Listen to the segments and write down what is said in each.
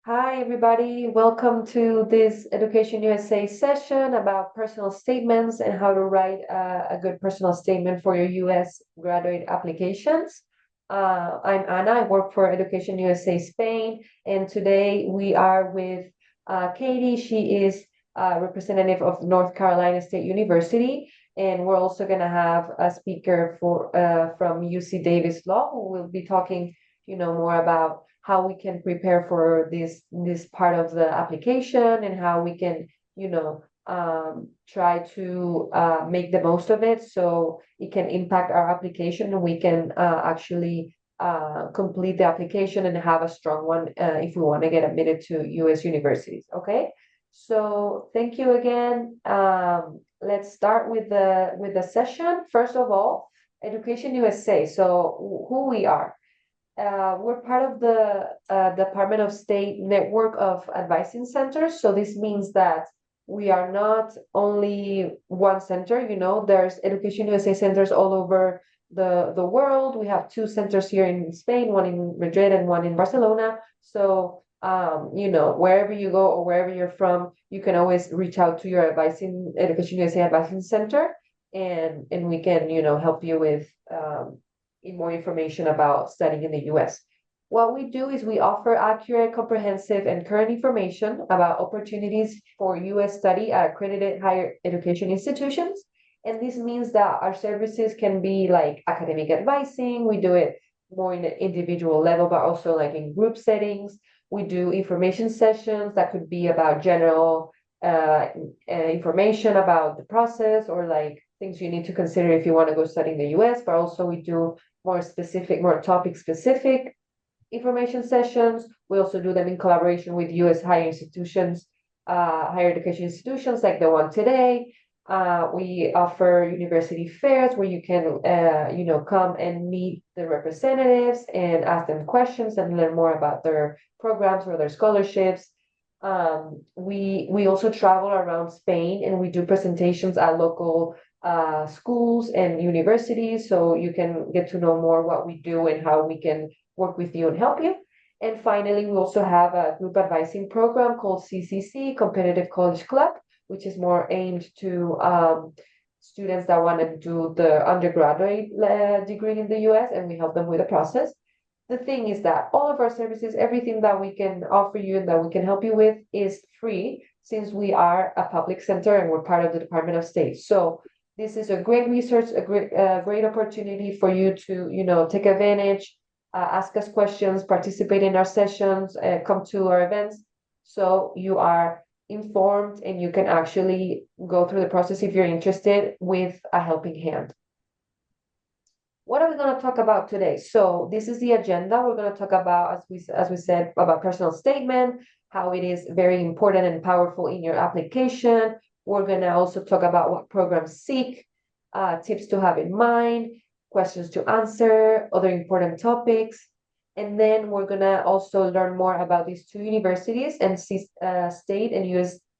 Hi, everybody. Welcome to this Education USA session about personal statements and how to write a good personal statement for your US graduate applications. I'm Ana. I work for Education USA Spain, and today we are with Katie. She is a representative of North Carolina State University, and we're also going to have a speaker from UC Davis Law who will be talking, more about how we can prepare for this part of the application and how we can try to make the most of it so it can impact our application and we can actually complete the application and have a strong one if we want to get admitted to US universities. Okay, so thank you again. Let's start with the session. First of all, Education USA. So who we are. We're part of the Department of State network of advising centers. So this means that we are not only one center, there's Education USA centers all over the world. We have two centers here in Spain, one in Madrid and one in Barcelona. So, wherever you go or wherever you're from, you can always reach out to your Education USA advising center and we can, help you with more information about studying in the US. What we do is we offer accurate, comprehensive, and current information about opportunities for US study at accredited higher education institutions. And this means that our services can be like academic advising. We do it more in an individual level, but also like in group settings. We do information sessions that could be about general information about the process or like things you need to consider if you want to go study in the US, but also we do more specific, more topic specific information sessions. We also do them in collaboration with US higher institutions, higher education institutions like the one today. We offer university fairs where you can, come and meet the representatives and ask them questions and learn more about their programs or their scholarships. We also travel around Spain and we do presentations at local schools and universities, so you can get to know more what we do and how we can work with you and help you. And finally, we also have a group advising program called CCC, Competitive College Club, which is more aimed to students that want to do the undergraduate degree in the US, and we help them with the process. The thing is that all of our services, everything that we can offer you and that we can help you with is free since we are a public center and we're part of the Department of State. So this is a great resource, a great opportunity for you to, take advantage, ask us questions, participate in our sessions, come to our events. So you are informed and you can actually go through the process if you're interested with a helping hand. What are we going to talk about today? So this is the agenda. We're going to talk about, as we said, about personal statement, how it is very important and powerful in your application. We're going to also talk about what programs seek, tips to have in mind, questions to answer, other important topics. And then we're going to also learn more about these two universities, NC State and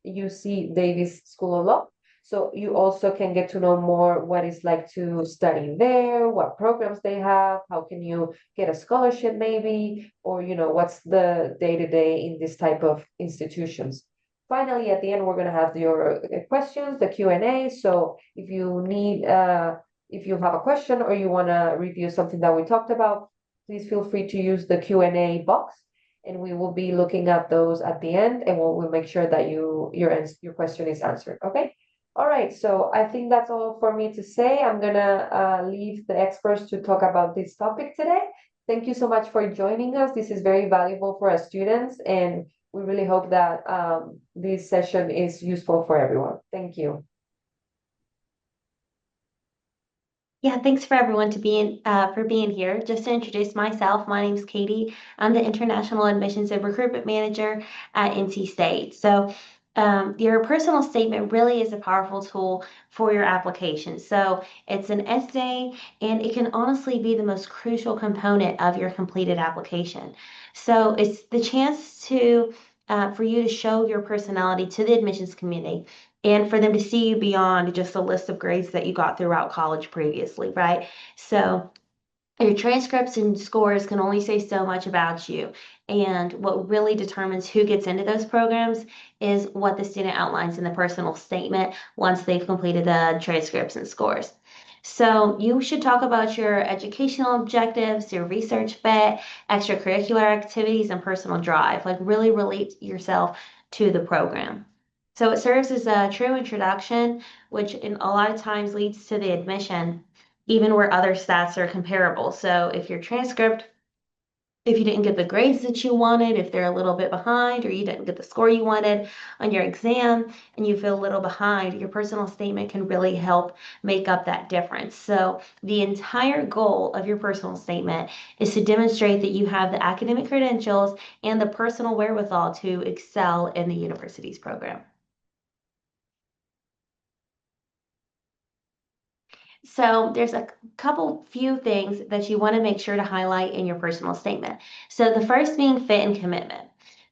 UC Davis School of Law. So you also can get to know more what it's like to study there, what programs they have, how can you get a scholarship maybe, or what's the day-to-day in this type of institutions. Finally, at the end, we're going to have your questions, the Q&A. So if you have a question or you want to review something that we talked about, please feel free to use the Q&A box and we will be looking at those at the end and we'll make sure that your question is answered. Okay. All right, so I think that's all for me to say. I'm gonna leave the experts to talk about this topic today. Thank you so much for joining us. This is very valuable for our students, and we really hope that this session is useful for everyone. Thank you. Yeah, thanks for everyone for being here. Just to introduce myself, my name is Katie. I'm the International Admissions and Recruitment Manager at NC State. So your personal statement really is a powerful tool for your application. So it's an essay, and it can honestly be the most crucial component of your completed application. So it's the chance for you to show your personality to the admissions community and for them to see you beyond just a list of grades that you got throughout college previously, right? So Your transcripts and scores can only say so much about you. And what really determines who gets into those programs is what the student outlines in the personal statement once they've completed the transcripts and scores. So you should talk about your educational objectives, your research fit, extracurricular activities, and personal drive. Like really relate yourself to the program. So it serves as a true introduction, which in a lot of times leads to the admission even where other stats are comparable. So if your transcript, if you didn't get the grades that you wanted, if they're a little bit behind, or you didn't get the score you wanted on your exam and you feel a little behind, your personal statement can really help make up that difference. So the entire goal of your personal statement is to demonstrate that you have the academic credentials and the personal wherewithal to excel in the university's program. So there's a couple few things that you want to make sure to highlight in your personal statement. So the first being fit and commitment.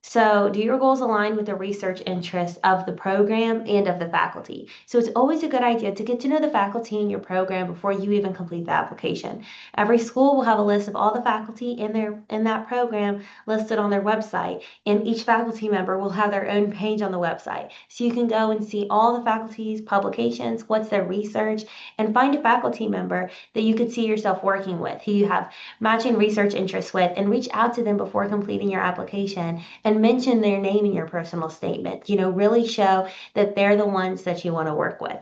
So do your goals align with the research interests of the program and of the faculty? So it's always a good idea to get to know the faculty in your program before you even complete the application. Every school will have a list of all the faculty in that program listed on their website, and each faculty member will have their own page on the website. So you can go and see all the faculty's publications, what's their research, and find a faculty member that you could see yourself working with, who you have matching research interests with, and reach out to them before completing your application and mention their name in your personal statement. Really show that they're the ones that you want to work with.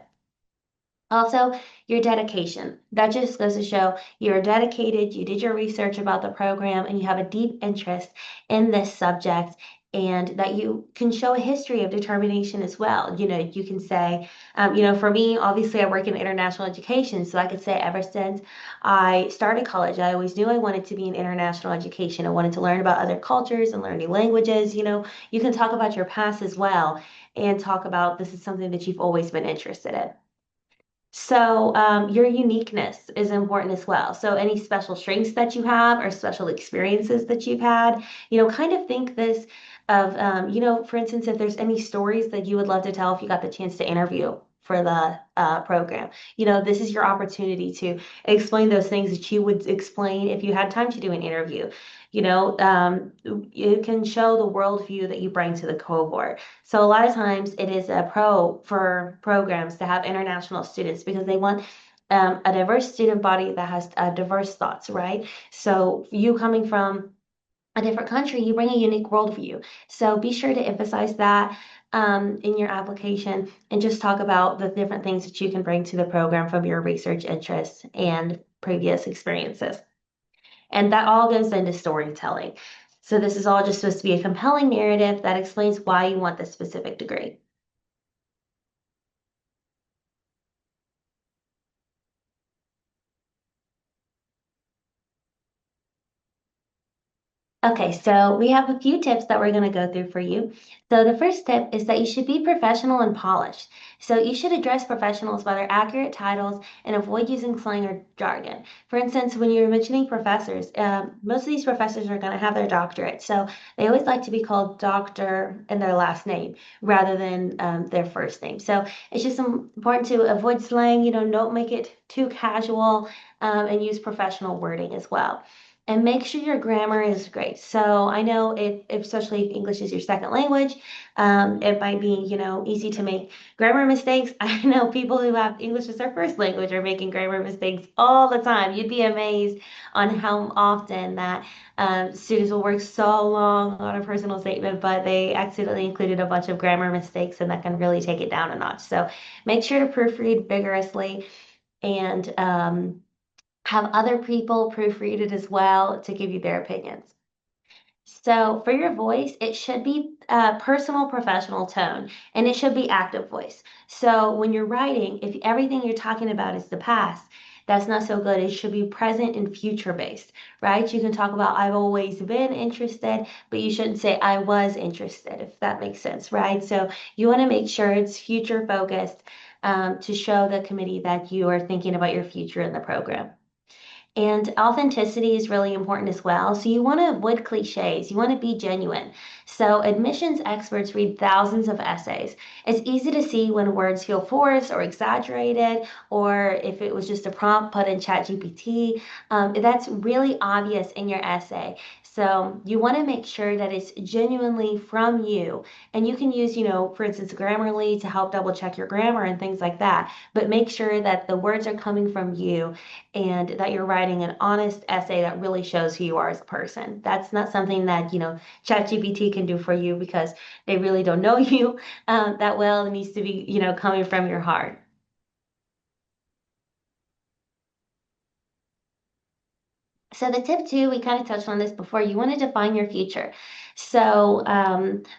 Also, your dedication. That just goes to show you're dedicated, you did your research about the program, and you have a deep interest in this subject, and that you can show a history of determination as well. You can say, for me, obviously, I work in international education, so I could say ever since I started college, I always knew I wanted to be in international education. I wanted to learn about other cultures and learn new languages. You can talk about your past as well and talk about this is something that you've always been interested in. So, your uniqueness is important as well. So, any special strengths that you have or special experiences that you've had, kind of think this of, for instance, if there's any stories that you would love to tell if you got the chance to interview for the program. This is your opportunity to explain those things that you would explain if you had time to do an interview. You can show the worldview that you bring to the cohort. So a lot of times it is a pro for programs to have international students because they want a diverse student body that has diverse thoughts, right? So you coming from a different country, you bring a unique worldview. So be sure to emphasize that in your application and just talk about the different things that you can bring to the program from your research interests and previous experiences. And that all goes into storytelling. So this is all just supposed to be a compelling narrative that explains why you want this specific degree. Okay, so we have a few tips that we're going to go through for you. So the first tip is that you should be professional and polished. So you should address professionals by their accurate titles and avoid using slang or jargon. For instance, when you're mentioning professors, most of these professors are going to have their doctorate. So they always like to be called doctor and their last name rather than their first name. So it's just important to avoid slang, don't make it too casual and use professional wording as well, and make sure your grammar is great. So I know especially if English is your second language, it might be, easy to make grammar mistakes. I know people who have English as their first language are making grammar mistakes all the time. You'd be amazed on how often that students will work so long on a personal statement, but they accidentally included a bunch of grammar mistakes, and that can really take it down a notch. So make sure to proofread vigorously and have other people proofread it as well to give you their opinions. So for your voice, it should be a personal, professional tone, and it should be active voice. So when you're writing, if everything you're talking about is the past, that's not so good. It should be present and future based, right? You can talk about I've always been interested, but you shouldn't say I was interested, if that makes sense, right? So you want to make sure it's future focused to show the committee that you are thinking about your future in the program. And authenticity is really important as well. So you want to avoid cliches. You want to be genuine. So admissions experts read thousands of essays. It's easy to see when words feel forced or exaggerated, or if it was just a prompt put in ChatGPT. That's really obvious in your essay. So you want to make sure that it's genuinely from you. And you can use, for instance, Grammarly to help double check your grammar and things like that. But make sure that the words are coming from you and that you're writing an honest essay that really shows who you are as a person. That's not something that, ChatGPT can do for you because they really don't know you that well. It needs to be, coming from your heart. So the tip two, we kind of touched on this before. You want to define your future. So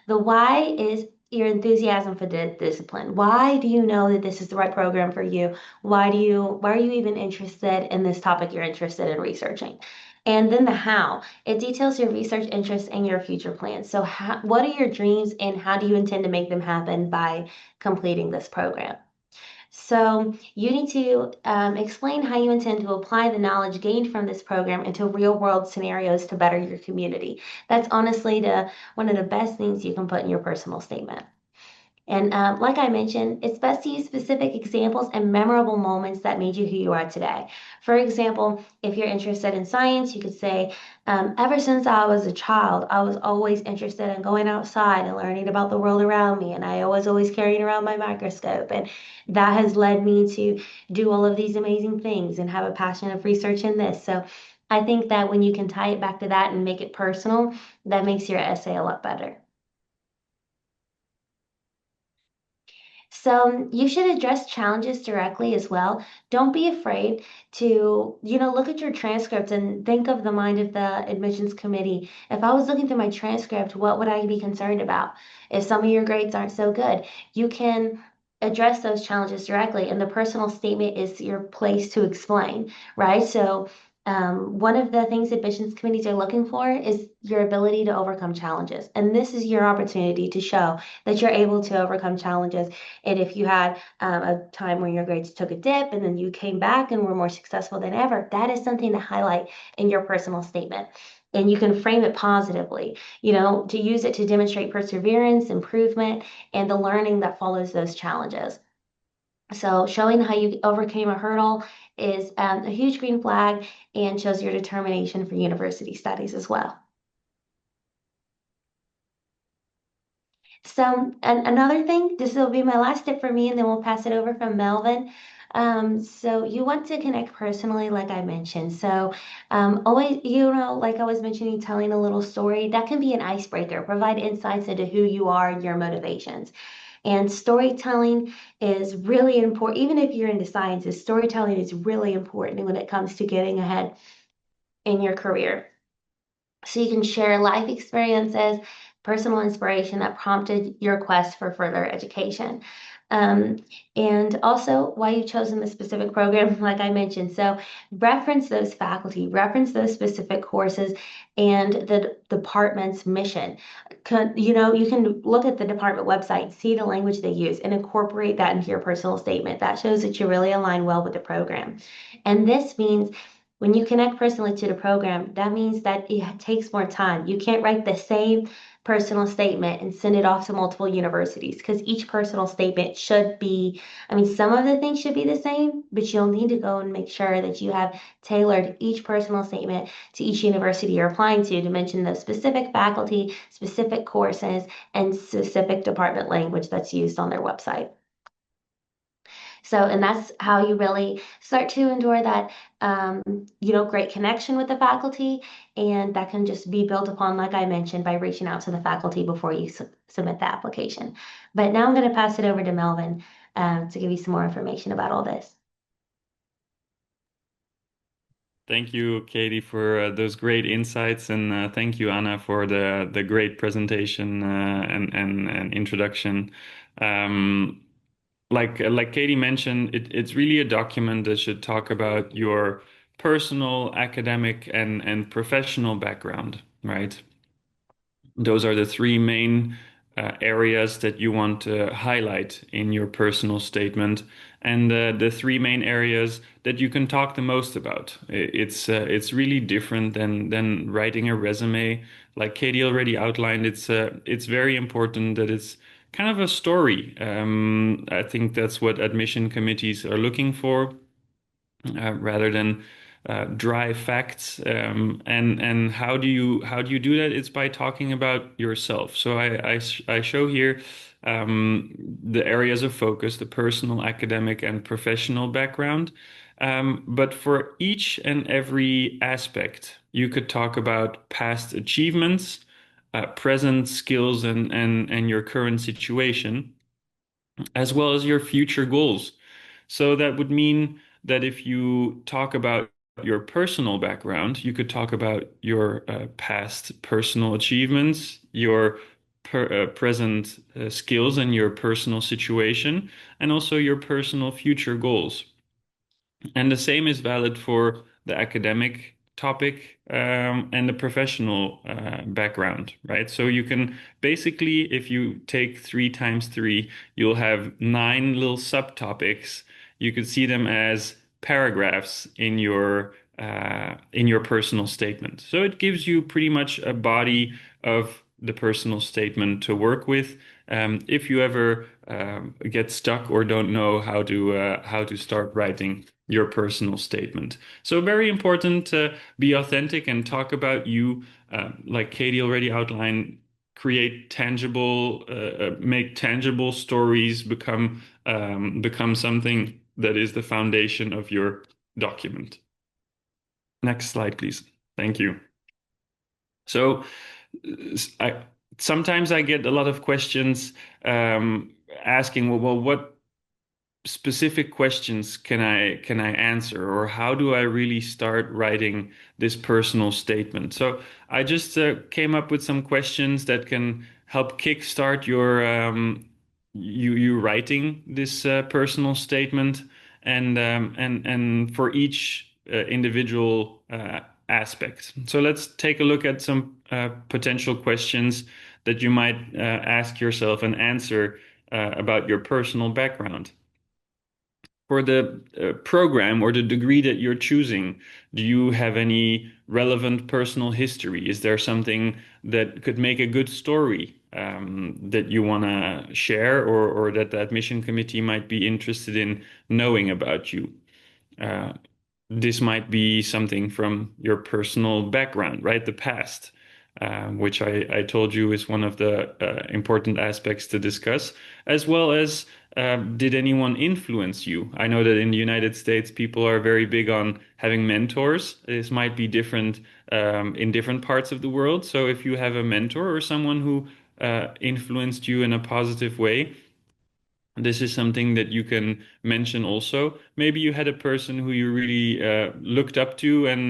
the why is your enthusiasm for the discipline. Why do you know that this is the right program for you? Why are you even interested in this topic you're interested in researching? And then the how. It details your research interests and your future plans. So what are your dreams and how do you intend to make them happen by completing this program? So you need to explain how you intend to apply the knowledge gained from this program into real world scenarios to better your community. That's honestly one of the best things you can put in your personal statement. And like I mentioned, it's best to use specific examples and memorable moments that made you who you are today. For example, if you're interested in science, you could say, ever since I was a child, I was always interested in going outside and learning about the world around me. And I was always carrying around my microscope. And that has led me to do all of these amazing things and have a passion of research in this. So I think that when you can tie it back to that and make it personal, that makes your essay a lot better. So you should address challenges directly as well. Don't be afraid to, look at your transcript and think of the mind of the admissions committee. If I was looking through my transcript, what would I be concerned about? If some of your grades aren't so good, you can address those challenges directly, and the personal statement is your place to explain, right? So one of the things admissions committees are looking for is your ability to overcome challenges. And this is your opportunity to show that you're able to overcome challenges, and if you had a time where your grades took a dip and then you came back and were more successful than ever, that is something to highlight in your personal statement. And you can frame it positively, to use it to demonstrate perseverance, improvement, and the learning that follows those challenges. So, showing how you overcame a hurdle is a huge green flag and shows your determination for university studies as well. So, another thing, this will be my last tip for me, and then we'll pass it over from Melvin. So you want to connect personally, like I mentioned. So, always, like I was mentioning, telling a little story, that can be an icebreaker, provide insights into who you are and your motivations. And storytelling is really important. Even if you're into sciences, storytelling is really important when it comes to getting ahead in your career. So you can share life experiences, personal inspiration that prompted your quest for further education. Um, and also why you've chosen the specific program, like I mentioned. So reference those faculty, reference those specific courses and the department's mission. You can look at the department website, see the language they use, and incorporate that into your personal statement. That shows that you really align well with the program. And this means when you connect personally to the program, that means that it takes more time. You can't write the same personal statement and send it off to multiple universities because each personal statement should be, some of the things should be the same, but you'll need to go and make sure that you have tailored each personal statement to each university you're applying to mention the specific faculty, specific courses, and specific department language that's used on their website. So, and that's how you really start to endure that, great connection with the faculty. And that can just be built upon, like I mentioned, by reaching out to the faculty before you submit the application. But now I'm going to pass it over to Melvin to give you some more information about all this. Thank you, Katie, for those great insights, and thank you, Anna, for the great presentation and introduction. Um, like Katie mentioned, it's really a document that should talk about your personal, academic, and professional background, right? Those are the three main areas that you want to highlight in your personal statement, and the three main areas that you can talk the most about. It's really different than writing a resume. Like Katie already outlined, it's very important that it's kind of a story. I think that's what admission committees are looking for, rather than dry facts. And how do you do that? It's by talking about yourself. So I show here the areas of focus: the personal, academic, and professional background. But for each and every aspect, you could talk about past achievements, present skills, and your current situation, as well as your future goals. So that would mean that if you talk about your personal background, you could talk about your past personal achievements, your present skills, and your personal situation, and also your personal future goals. And the same is valid for the academic topic, and the professional background, right? So you can basically, if you take 3 times 3, you'll have 9 little subtopics. You could see them as paragraphs in your personal statement. So it gives you pretty much a body of the personal statement to work with. If you ever get stuck or don't know how to start writing your personal statement. So very important to be authentic and talk about you, like Katie already outlined. Create tangible, make tangible stories become something that is the foundation of your document. Next slide, please. Thank you. So, I sometimes I get a lot of questions asking, well, what specific questions can I answer, or how do I really start writing this personal statement? So I just came up with some questions that can help kickstart you writing this personal statement, and for each individual aspect. So let's take a look at some potential questions that you might ask yourself and answer about your personal background. For the program or the degree that you're choosing, do you have any relevant personal history? Is there something that could make a good story that you want to share, or that the admission committee might be interested in knowing about you? Uh, this might be something from your personal background, right? The past, which I told you is one of the important aspects to discuss, as well as did anyone influence you? I know that in the United States, people are very big on having mentors. This might be different in different parts of the world. So if you have a mentor or someone who influenced you in a positive way, this is something that you can mention also. Maybe you had a person who you really looked up to, and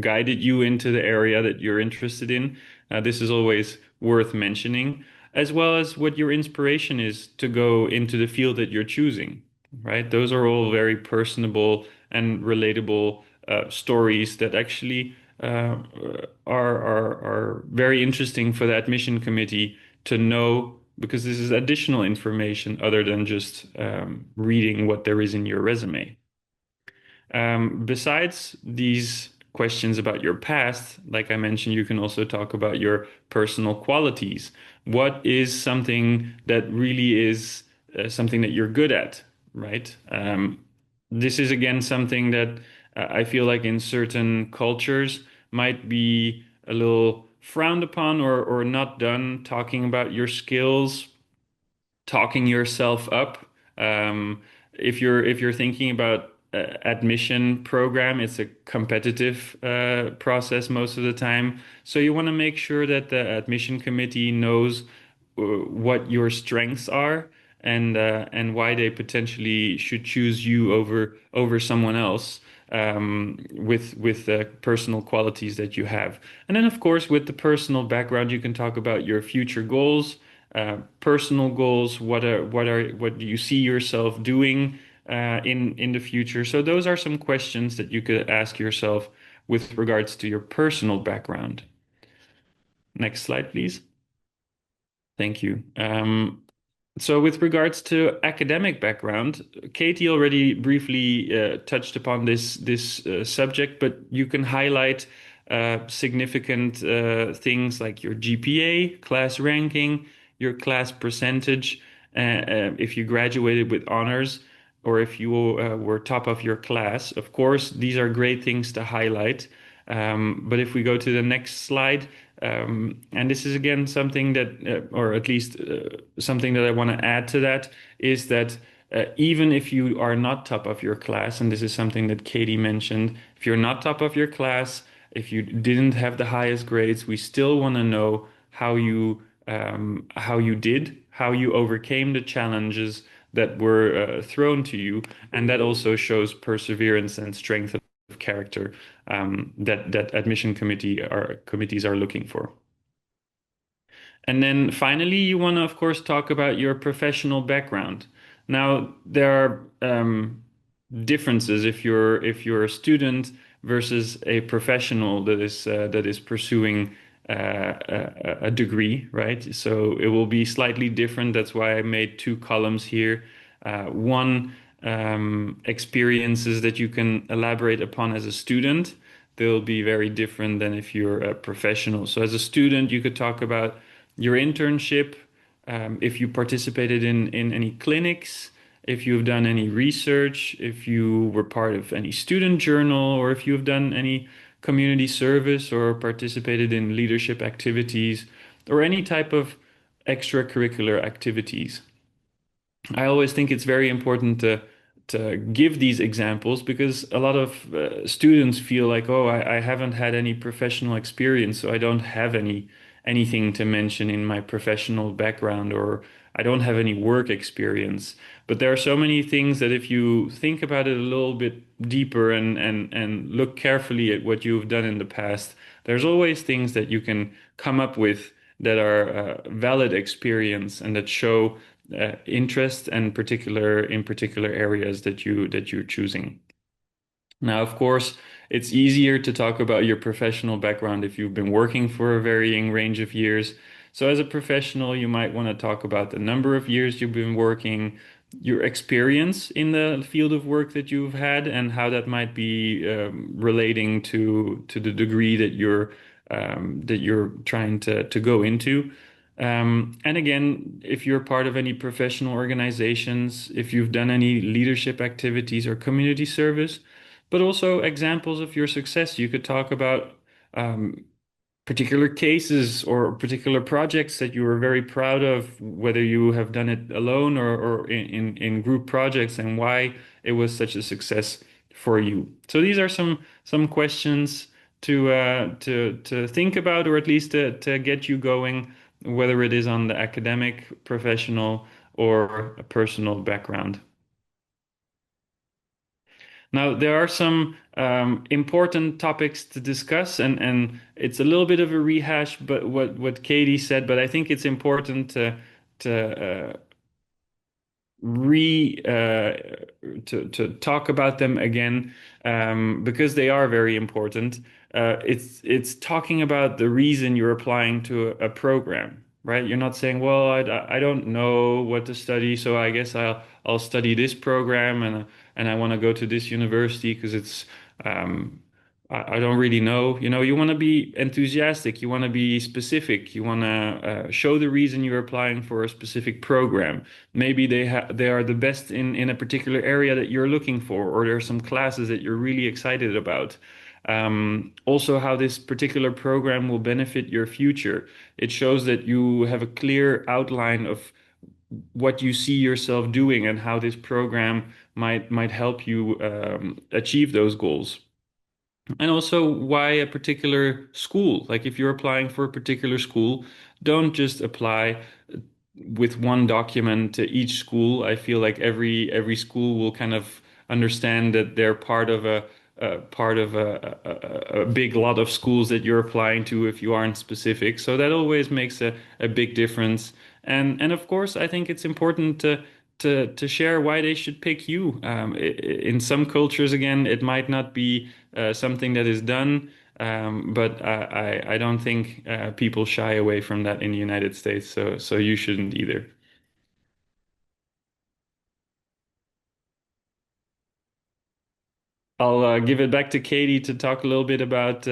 guided you into the area that you're interested in. This is always worth mentioning, as well as what your inspiration is to go into the field that you're choosing, right? Those are all very personable and relatable stories that actually are very interesting for the admission committee to know, because this is additional information other than just reading what there is in your resume. Besides these questions about your past, like I mentioned, you can also talk about your personal qualities. What is something that really is something that you're good at, right? This is again something that I feel like in certain cultures might be a little frowned upon, or not done, talking about your skills, talking yourself up. If you're thinking about admission program, it's a competitive process most of the time. So you want to make sure that the admission committee knows what your strengths are, and why they potentially should choose you over someone else, with the personal qualities that you have. And then, of course, with the personal background, you can talk about your future goals, personal goals. What do you see yourself doing in the future? So those are some questions that you could ask yourself with regards to your personal background. Next slide, please. Thank you. So with regards to academic background, Katie already briefly touched upon this subject, but you can highlight significant things like your GPA, class ranking, your class percentage, if you graduated with honors, or if you were top of your class. Of course, these are great things to highlight. But if we go to the next slide, and this is again something that, or at least something that I want to add to that, is that even if you are not top of your class, and this is something that Katie mentioned, if you're not top of your class, if you didn't have the highest grades, we still want to know how you did, how you overcame the challenges that were thrown to you, and that also shows perseverance and strength of character that admission committees are looking for. And then finally, you want to, of course, talk about your professional background. Now, there are differences if you're a student versus a professional that is pursuing a degree, right? So it will be slightly different. That's why I made two columns here. One, experiences that you can elaborate upon as a student. They'll be very different than if you're a professional. So as a student, you could talk about your internship, if you participated in any clinics, if you've done any research, if you were part of any student journal, or if you've done any community service or participated in leadership activities or any type of extracurricular activities. I always think it's very important to give these examples because a lot of students feel like, oh, I haven't had any professional experience, so I don't have anything to mention in my professional background, or I don't have any work experience. But there are so many things that if you think about it a little bit deeper and look carefully at what you've done in the past, there's always things that you can come up with that are valid experience and that show interest and particular areas that you're choosing. Now, of course, it's easier to talk about your professional background if you've been working for a varying range of years. So, as a professional, you might want to talk about the number of years you've been working, your experience in the field of work that you've had, and how that might be relating to the degree that you're trying to go into. And again, if you're part of any professional organizations, if you've done any leadership activities or community service, but also examples of your success. You could talk about particular cases or particular projects that you are very proud of, whether you have done it alone or in group projects, and why it was such a success for you. So these are some questions to think about, or at least to get you going, whether it is on the academic, professional, or a personal background. Now, there are some important topics to discuss, and it's a little bit of a rehash, but what Katie said, but I think it's important to re to talk about them again because they are very important. It's talking about the reason you're applying to a program, right? You're not saying, well, I don't know what to study, so I guess I'll study this program and I want to go to this university because it's I don't really know. You know, you want to be enthusiastic, you want to be specific, you want to show the reason you're applying for a specific program. Maybe they are the best in a particular area that you're looking for, or there are some classes that you're really excited about. Also, how this particular program will benefit your future. It shows that you have a clear outline of what you see yourself doing and how this program might help you achieve those goals. And also why a particular school. Like if you're applying for a particular school, don't just apply with one document to each school. I feel like every school will kind of understand that they're part of a big lot of schools that you're applying to if you aren't specific. So that always makes a big difference. And of course, I think it's important to share why they should pick you. In some cultures, again, it might not be something that is done. But I don't think people shy away from that in the United States, so you shouldn't either. I'll give it back to Katie to talk a little bit about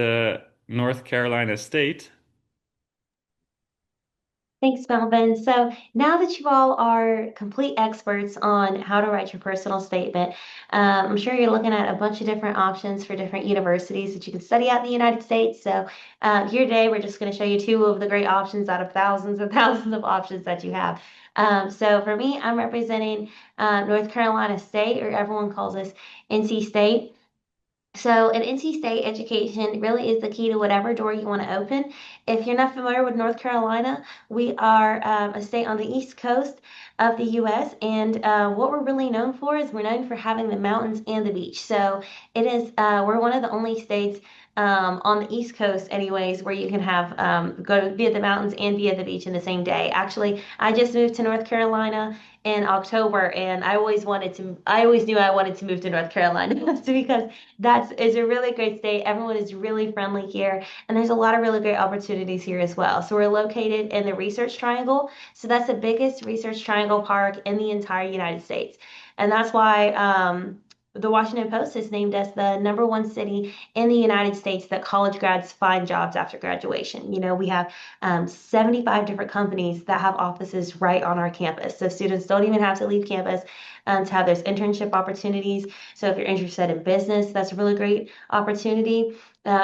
North Carolina State. Thanks, Melvin. So now that you all are complete experts on how to write your personal statement, I'm sure you're looking at a bunch of different options for different universities that you can study at in the United States. So here today, we're just going to show you two of the great options out of thousands and thousands of options that you have. So for me, I'm representing North Carolina State, or everyone calls us NC State. So, an NC State education really is the key to whatever door you want to open. If you're not familiar with North Carolina, we are a state on the East Coast of the U.S., and what we're really known for is we're known for having the mountains and the beach. So, we're one of the only states on the East Coast, anyways, where you can have go be at the mountains and be at the beach in the same day. Actually, I just moved to North Carolina in October, and I always knew I wanted to move to North Carolina because it's a really great state. Everyone is really friendly here, and there's a lot of really great opportunities here as well. So we're located in the Research Triangle. So that's the biggest Research Triangle park in the entire United States. And that's why the Washington Post has named us the number one city in the United States that college grads find jobs after graduation. You know, we have 75 different companies that have offices right on our campus. So students don't even have to leave campus to have those internship opportunities. So if you're interested in business, that's a really great opportunity.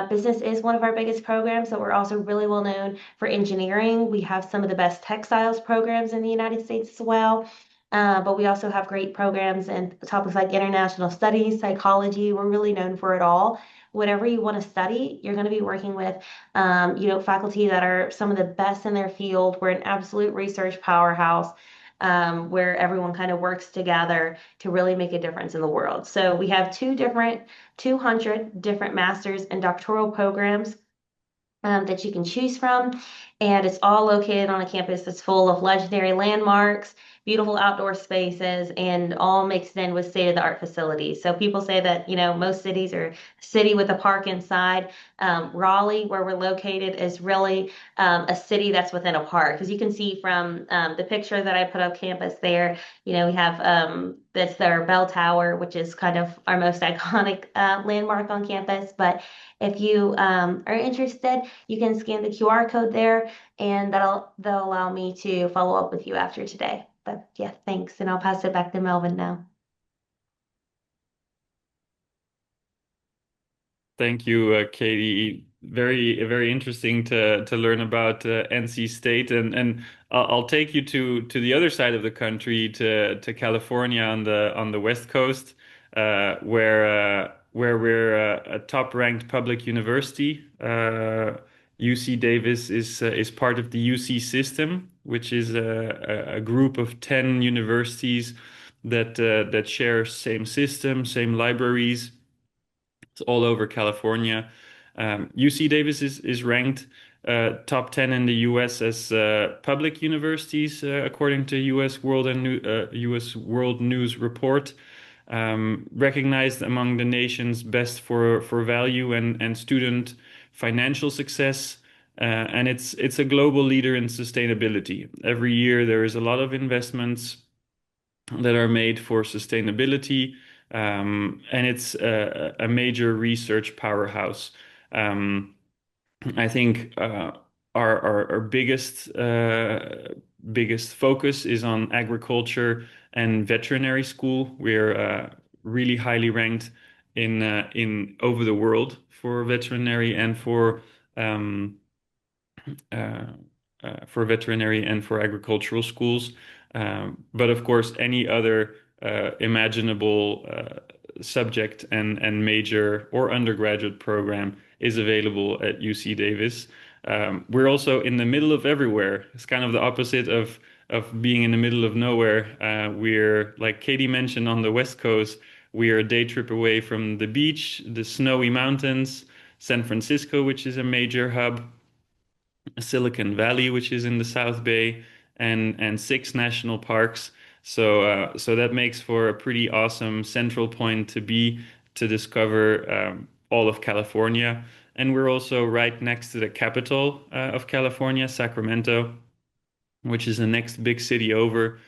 Business is one of our biggest programs, so we're also really well known for engineering. We have some of the best textiles programs in the United States as well. But we also have great programs in topics like international studies, psychology. We're really known for it all. Whatever you want to study, you're going to be working with, faculty that are some of the best in their field. We're an absolute research powerhouse, where everyone kind of works together to really make a difference in the world. So we have 200 different master's and doctoral programs that you can choose from. And it's all located on a campus that's full of legendary landmarks, beautiful outdoor spaces, and all mixed in with state-of-the-art facilities. So people say that, most cities are a city with a park inside. Raleigh, where we're located, is really a city that's within a park. As you can see from the picture that I put up campus there, we have that's their bell tower, which is kind of our most iconic landmark on campus. But if you are interested, you can scan the QR code there, and that'll allow me to follow up with you after today. But yeah, thanks, and I'll pass it back to Melvin now. Thank you, Katie. Very interesting to learn about NC State, and I'll take you to the other side of the country, to California on the West Coast, where we're a top-ranked public university. UC Davis is part of the UC system, which is a group of 10 universities that share same system, same libraries. It's all over California. UC Davis is ranked top 10 in the US as public universities, according to US World News Report. Recognized among the nation's best for value and student financial success. And it's a global leader in sustainability. Every year there is a lot of investments that are made for sustainability, and it's a major research powerhouse. I think our biggest focus is on agriculture and veterinary school. We're really highly ranked in over the world for veterinary and uh, for veterinary and for agricultural schools. But of course, any other imaginable subject and major or undergraduate program is available at UC Davis. We're also in the middle of everywhere. It's kind of the opposite of being in the middle of nowhere. We're, like Katie mentioned, on the West Coast. We are a day trip away from the beach, the snowy mountains, San Francisco, which is a major hub, Silicon Valley, which is in the South Bay, and six national parks. So that makes for a pretty awesome central point to discover all of California. And we're also right next to the capital of California, Sacramento, which is the next big city over,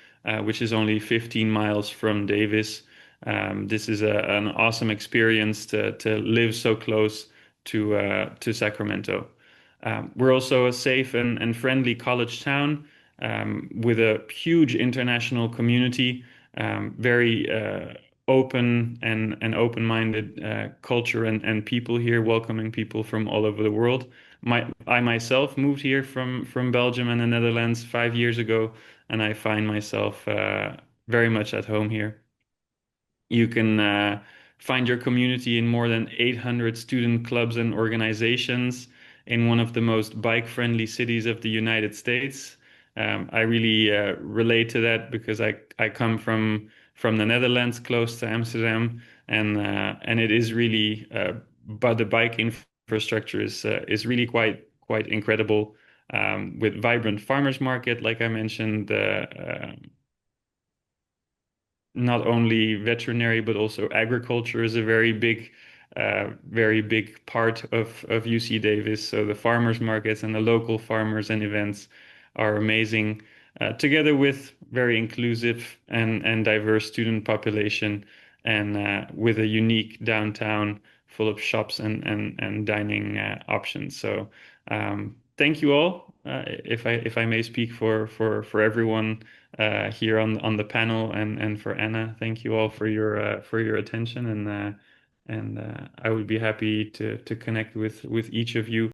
which is only 15 miles from Davis. This is an awesome experience to live so close to Sacramento. We're also a safe and friendly college town with a huge international community, very open and open-minded culture and people here, welcoming people from all over the world. I myself moved here from Belgium and the Netherlands 5 years ago, and I find myself very much at home here. You can find your community in more than 800 student clubs and organizations in one of the most bike-friendly cities of the United States. I really relate to that because I come from the Netherlands, close to Amsterdam, and it is really but the bike infrastructure is really quite incredible with vibrant farmers market, like I mentioned, not only veterinary but also agriculture is a very big part of UC Davis. So the farmers markets and the local farmers and events are amazing, together with very inclusive and diverse student population, and with a unique downtown full of shops and dining options. So thank you all. If I may speak for everyone here on the panel and for Anna. Thank you all for your attention, and I would be happy to connect with each of you